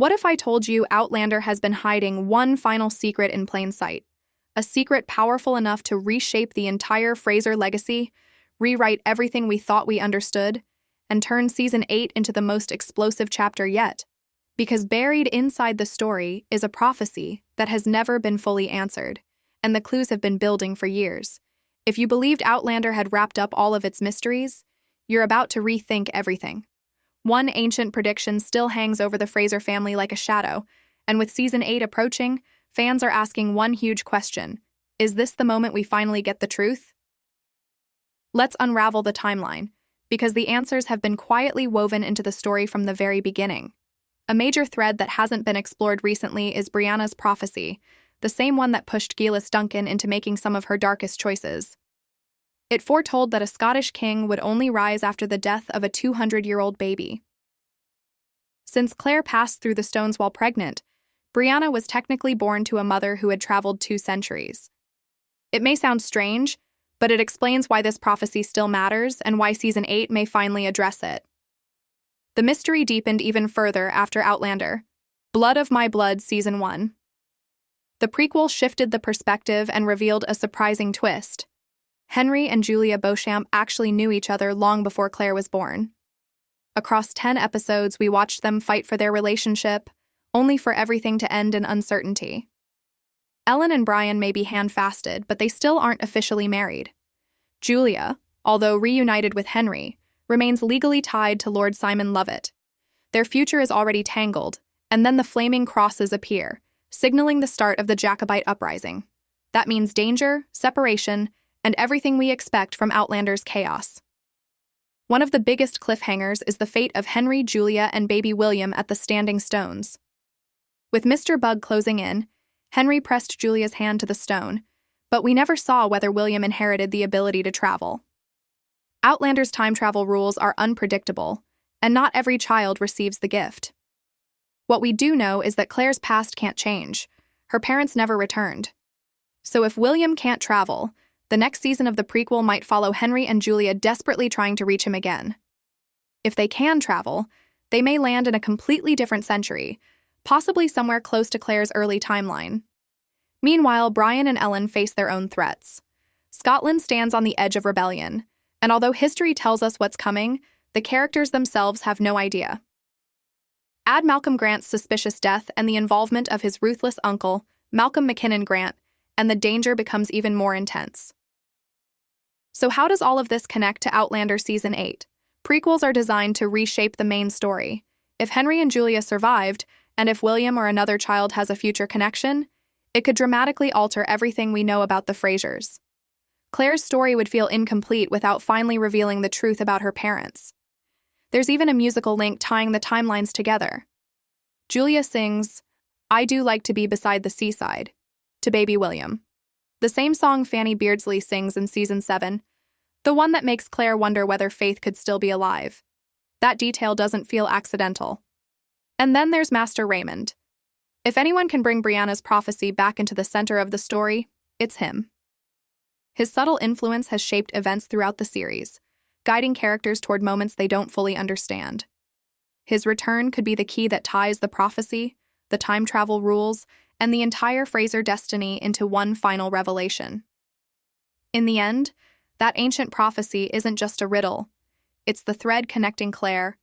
What if I told you Outlander has been hiding one final secret in plain sight? A secret powerful enough to reshape the entire Fraser legacy, rewrite everything we thought we understood, and turn Season 8 into the most explosive chapter yet. Because buried inside the story is a prophecy that has never been fully answered, and the clues have been building for years. If you believed Outlander had wrapped up all of its mysteries, you're about to rethink everything. One ancient prediction still hangs over the Fraser family like a shadow, and with Season 8 approaching, fans are asking one huge question. Is this the moment we finally get the truth? Let's unravel the timeline, because the answers have been quietly woven into the story from the very beginning. A major thread that hasn't been explored recently is Brianna's prophecy, the same one that pushed Geillis Duncan into making some of her darkest choices. It foretold that a Scottish king would only rise after the death of a 200-year-old baby. Since Claire passed through the stones while pregnant, Brianna was technically born to a mother who had traveled 2 centuries. It may sound strange, but it explains why this prophecy still matters and why Season 8 may finally address it. The mystery deepened even further after Outlander, Blood of My Blood Season 1. The prequel shifted the perspective and revealed a surprising twist. Henry and Julia Beauchamp actually knew each other long before Claire was born. Across 10 episodes, we watched them fight for their relationship, only for everything to end in uncertainty. Ellen and Brian may be hand-fasted, but they still aren't officially married. Julia, although reunited with Henry, remains legally tied to Lord Simon Lovett. Their future is already tangled, and then the flaming crosses appear, signaling the start of the Jacobite uprising. That means danger, separation, and everything we expect from Outlander's chaos. One of the biggest cliffhangers is the fate of Henry, Julia, and baby William at the Standing Stones. With Mr. Bug closing in, Henry pressed Julia's hand to the stone, but we never saw whether William inherited the ability to travel. Outlander's time travel rules are unpredictable, and not every child receives the gift. What we do know is that Claire's past can't change. Her parents never returned. So if William can't travel, the next season of the prequel might follow Henry and Julia desperately trying to reach him again. If they can travel, they may land in a completely different century, possibly somewhere close to Claire's early timeline. Meanwhile, Brian and Ellen face their own threats. Scotland stands on the edge of rebellion, and although history tells us what's coming, the characters themselves have no idea. Add Malcolm Grant's suspicious death and the involvement of his ruthless uncle, Malcolm McKinnon Grant, and the danger becomes even more intense. So how does all of this connect to Outlander Season 8? Prequels are designed to reshape the main story. If Henry and Julia survived, and if William or another child has a future connection, it could dramatically alter everything we know about the Frasers. Claire's story would feel incomplete without finally revealing the truth about her parents. There's even a musical link tying the timelines together. Julia sings, "I Do Like to Be Beside the Seaside," to baby William. The same song Fanny Beardsley sings in Season 7, the one that makes Claire wonder whether Faith could still be alive. That detail doesn't feel accidental. And then there's Master Raymond. If anyone can bring Brianna's prophecy back into the center of the story, it's him. His subtle influence has shaped events throughout the series, guiding characters toward moments they don't fully understand. His return could be the key that ties the prophecy, the time travel rules, and the entire Fraser destiny into one final revelation. In the end, that ancient prophecy isn't just a riddle. It's the thread connecting Claire,